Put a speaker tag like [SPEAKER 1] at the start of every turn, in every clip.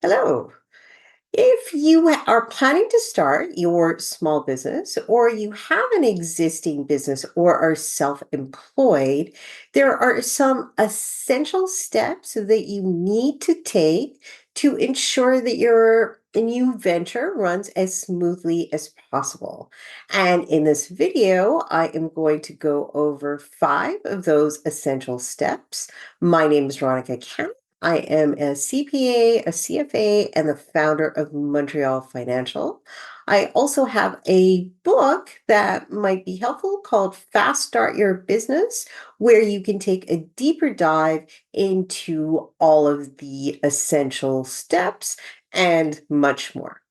[SPEAKER 1] Hello. If you are planning to start your small business or you have an existing business or are self-employed, there are some essential steps that you need to take to ensure that your new venture runs as smoothly as possible. And in this video, I am going to go over 5 of those essential steps. My name is Veronica Kemp. I am a CPA, a CFA, and the founder of Montreal Financial. I also have a book that might be helpful called Fast Start Your Business, where you can take a deeper dive into all of the essential steps and much more.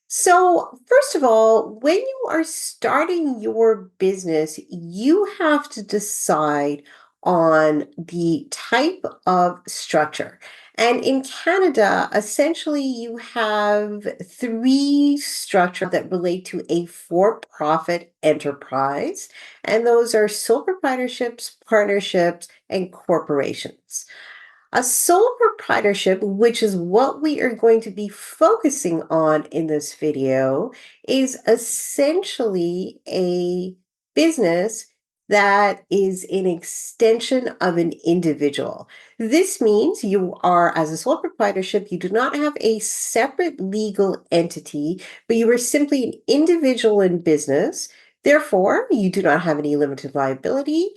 [SPEAKER 1] So, first of all, when you are starting your business, you have to decide on the type of structure. And in Canada, essentially, you have 3 structures that relate to a for-profit enterprise, and those are sole proprietorships, partnerships, and corporations. A sole proprietorship, which is what we are going to be focusing on in this video, is essentially a business that is an extension of an individual. This means you are, as a sole proprietorship, you do not have a separate legal entity, but you are simply an individual in business. Therefore, you do not have any limited liability,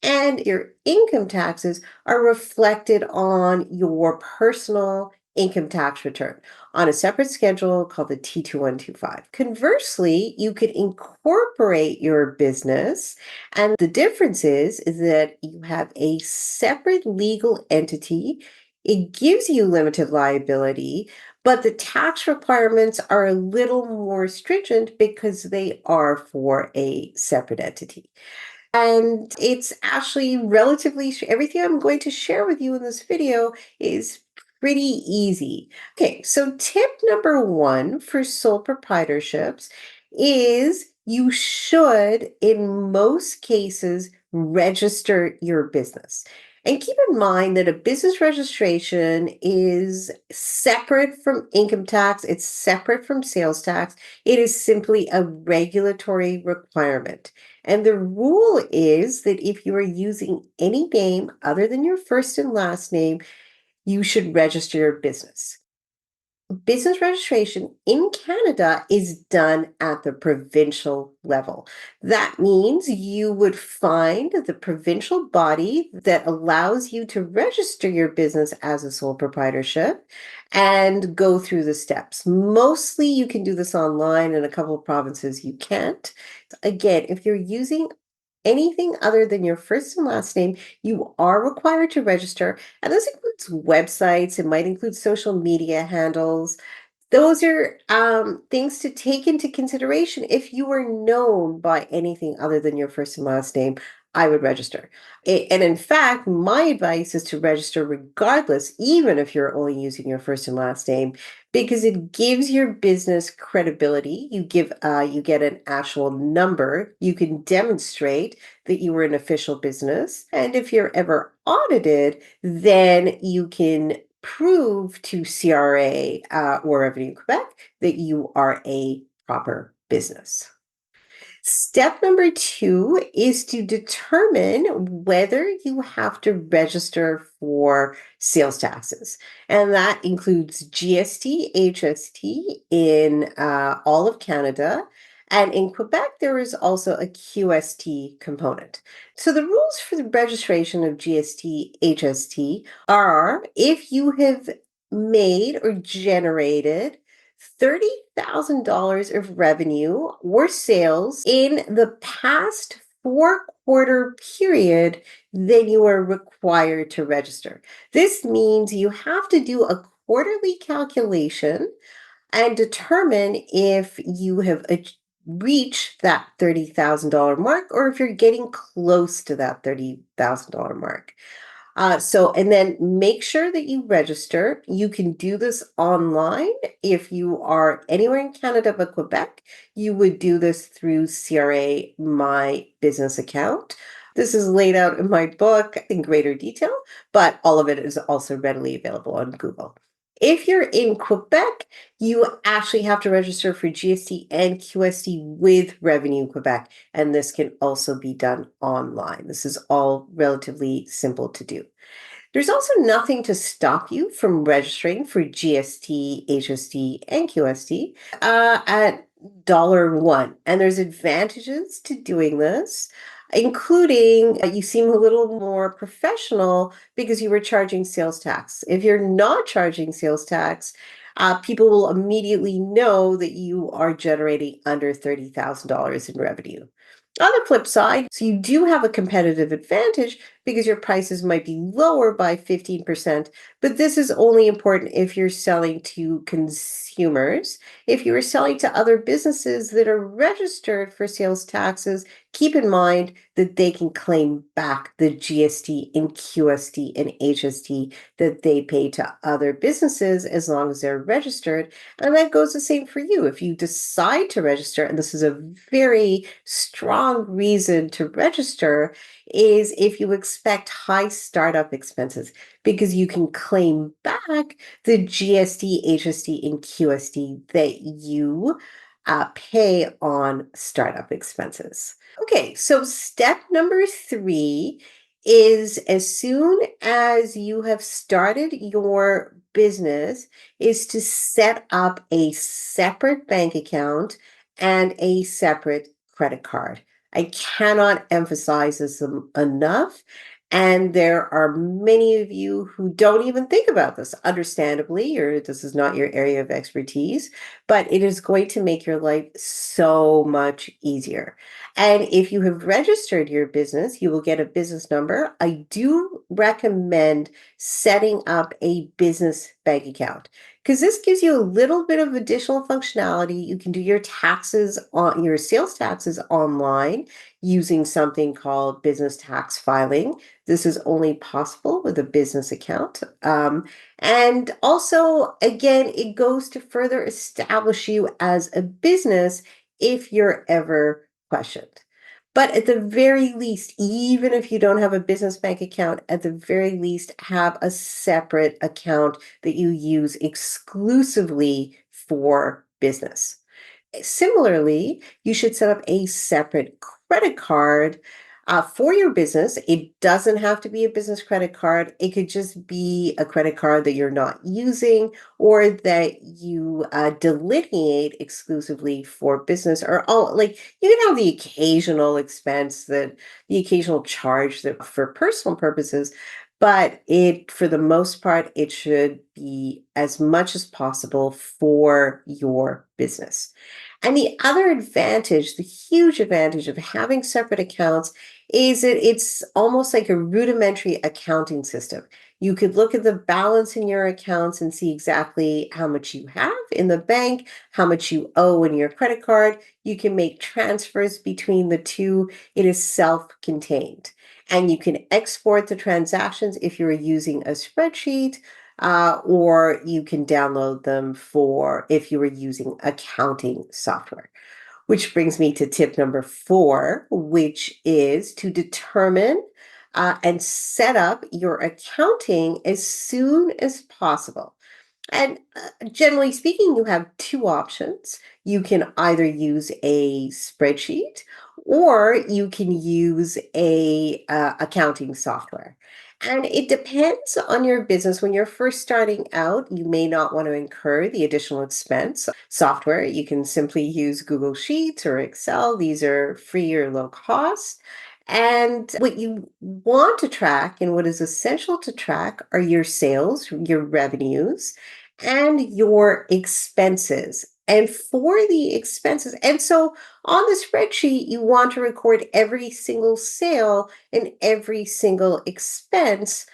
[SPEAKER 1] and your income taxes are reflected on your personal income tax return on a separate schedule called the T2125. Conversely, you could incorporate your business, and the difference is that you have a separate legal entity. It gives you limited liability, but the tax requirements are a little more stringent because they are for a separate entity. And it's actually everything I'm going to share with you in this video is pretty easy. Okay, so tip number 1 for sole proprietorships is you should, in most cases, register your business. And keep in mind that a business registration is separate from income tax, it's separate from sales tax. It is simply a regulatory requirement. And the rule is that if you are using any name other than your first and last name, you should register your business. Business registration in Canada is done at the provincial level. That means you would find the provincial body that allows you to register your business as a sole proprietorship and go through the steps. Mostly you can do this online. In a couple of provinces you can't. Again, if you're using anything other than your first and last name, you are required to register. And this includes websites, it might include social media handles. Those are things to take into consideration. If you are known by anything other than your first and last name, I would register. And in fact, my advice is to register regardless, even if you're only using your first and last name, because it gives your business credibility. You get an actual number. You can demonstrate that you were an official business. And if you're ever audited, then you can prove to CRA or Revenue Quebec that you are a proper business. Step number 2 is to determine whether you have to register for sales taxes. And that includes GST, HST in all of Canada. And in Quebec, there is also a QST component. So the rules for the registration of GST, HST are if you have made or generated $30,000 of revenue or sales in the past 4-quarter period, then you are required to register. This means you have to do a quarterly calculation and determine if you have reached that $30,000 mark or if you're getting close to that $30,000 mark. And then make sure that you register. You can do this online. If you are anywhere in Canada but Quebec, you would do this through CRA My Business account. This is laid out in my book in greater detail, but all of it is also readily available on Google. If you're in Quebec, you actually have to register for GST and QST with Revenue Quebec, and this can also be done online. This is all relatively simple to do. There's also nothing to stop you from registering for GST, HST, and QST at $1. And there's advantages to doing this, including you seem a little more professional because you were charging sales tax. If you're not charging sales tax, people will immediately know that you are generating under $30,000 in revenue. On the flip side, so you do have a competitive advantage because your prices might be lower by 15%, but this is only important if you're selling to consumers. If you are selling to other businesses that are registered for sales taxes, keep in mind that they can claim back the GST and QST and HST that they pay to other businesses as long as they're registered. And that goes the same for you. If you decide to register, and this is a very strong reason to register, is if you expect high startup expenses, because you can claim back the GST, HST, and QST that you pay on startup expenses. Okay, so step number 3 is as soon as you have started your business is to set up a separate bank account and a separate credit card. I cannot emphasize this enough. And there are many of you who don't even think about this, understandably, or this is not your area of expertise, but it is going to make your life so much easier. And if you have registered your business, you will get a business number. I do recommend setting up a business bank account because this gives you a little bit of additional functionality. You can do your taxes on your sales taxes online using something called business tax filing. This is only possible with a business account. And also, again, it goes to further establish you as a business if you're ever questioned. But at the very least, even if you don't have a business bank account, at the very least, have a separate account that you use exclusively for business. Similarly, you should set up a separate credit card for your business. It doesn't have to be a business credit card. It could just be a credit card that you're not using or that you delineate exclusively for business or all like you can have the occasional expense that the occasional charge that for personal purposes, but it for the most part, it should be as much as possible for your business. And the other advantage, the huge advantage of having separate accounts is that it's almost like a rudimentary accounting system. You could look at the balance in your accounts and see exactly how much you have in the bank, how much you owe in your credit card. You can make transfers between the two. It is self-contained. And you can export the transactions if you're using a spreadsheet or you can download them for if you were using accounting software. Which brings me to tip number 4, which is to determine and set up your accounting as soon as possible. And generally speaking, you have two options. You can either use a spreadsheet or you can use a accounting software. And it depends on your business. When you're first starting out, you may not want to incur the additional expense. Software, you can simply use Google Sheets or Excel. These are free or low cost. And what you want to track and what is essential to track are your sales, your revenues, and your expenses. And for the expenses, and so on the spreadsheet, you want to record every single sale and every single expense.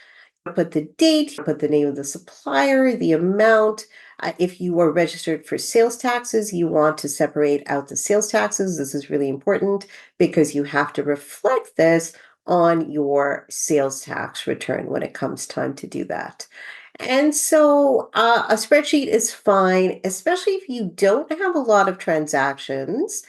[SPEAKER 1] Put the date, put the name of the supplier, the amount. If you are registered for sales taxes, you want to separate out the sales taxes. This is really important because you have to reflect this on your sales tax return when it comes time to do that. And so a spreadsheet is fine, especially if you don't have a lot of transactions.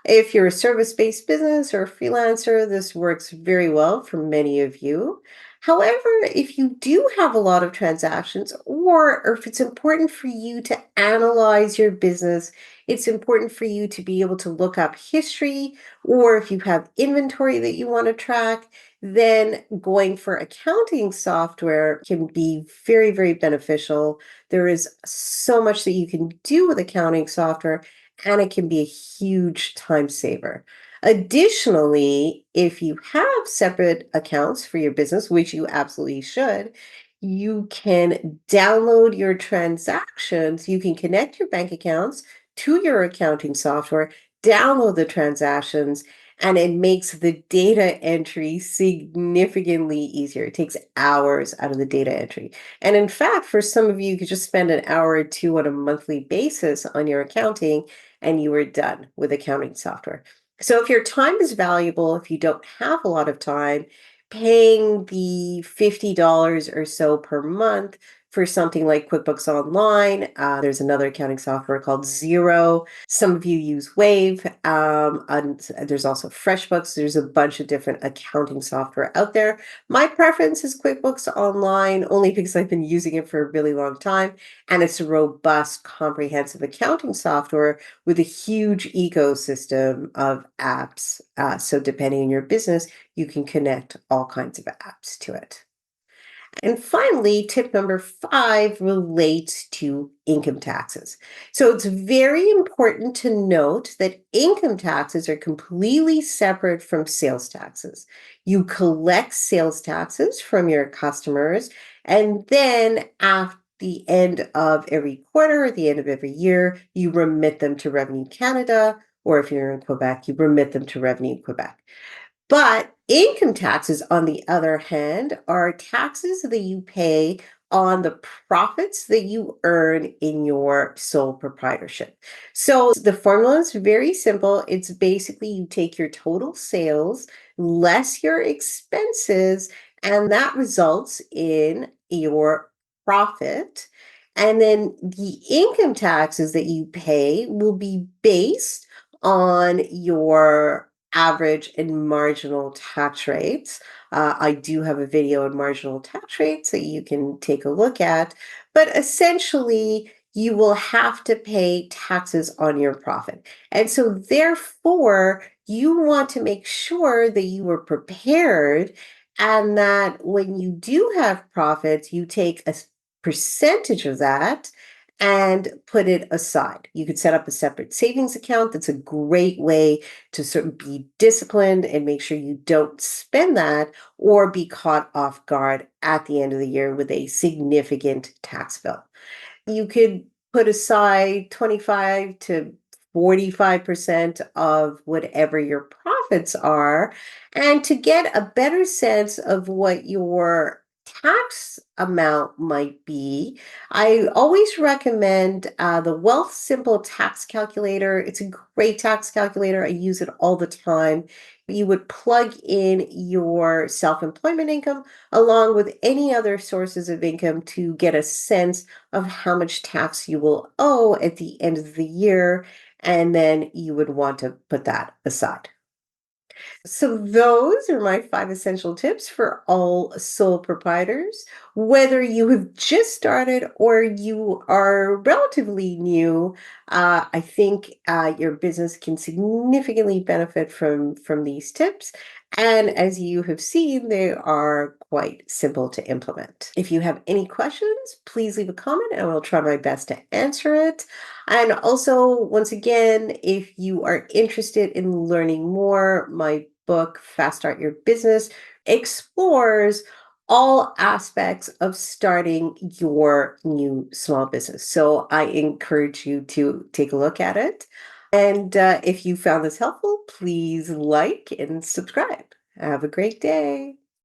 [SPEAKER 1] If you're a service-based business or a freelancer, this works very well for many of you. However, if you do have a lot of transactions, or if it's important for you to analyze your business, it's important for you to be able to look up history, or if you have inventory that you want to track, then going for accounting software can be very, very beneficial. There is so much that you can do with accounting software, and it can be a huge time saver. Additionally, if you have separate accounts for your business, which you absolutely should, you can download your transactions. You can connect your bank accounts to your accounting software, download the transactions, and it makes the data entry significantly easier. It takes hours out of the data entry. And in fact, for some of you, you could just spend an hour or two on a monthly basis on your accounting, and you are done with accounting software. So if your time is valuable, if you don't have a lot of time, paying the $50 or so per month for something like QuickBooks Online. There's another accounting software called Zero. Some of you use Wave. And there's also FreshBooks. There's a bunch of different accounting software out there. My preference is QuickBooks Online only because I've been using it for a really long time, and it's a robust, comprehensive accounting software with a huge ecosystem of apps. So depending on your business, you can connect all kinds of apps to it. And finally, tip number 5 relates to income taxes. So it's very important to note that income taxes are completely separate from sales taxes. You collect sales taxes from your customers, and then at the end of every quarter, at the end of every year, you remit them to Revenue Canada, or if you're in Quebec, you remit them to Revenue Quebec. But income taxes, on the other hand, are taxes that you pay on the profits that you earn in your sole proprietorship. So the formula is very simple. It's basically you take your total sales less your expenses, and that results in your profit. And then the income taxes that you pay will be based on your average and marginal tax rates. I do have a video on marginal tax rates that you can take a look at, but essentially, you will have to pay taxes on your profit. And so, therefore, you want to make sure that you are prepared and that when you do have profits, you take a percentage of that and put it aside. You could set up a separate savings account. That's a great way to sort of be disciplined and make sure you don't spend that or be caught off guard at the end of the year with a significant tax bill. You could put aside 25 to 45% of whatever your profits are. And to get a better sense of what your tax amount might be, I always recommend the Wealth Simple Tax Calculator. It's a great tax calculator. I use it all the time. You would plug in your self-employment income along with any other sources of income to get a sense of how much tax you will owe at the end of the year, and then you would want to put that aside. So, those are my 5 essential tips for all sole proprietors. Whether you have just started or you are relatively new, I think your business can significantly benefit from these tips. And as you have seen, they are quite simple to implement. If you have any questions, please leave a comment and I will try my best to answer it. And also, once again, if you are interested in learning more, my book, Fast Start Your Business, explores all aspects of starting your new small business. So I encourage you to take a look at it. And if you found this helpful, please like and subscribe. Have a great day.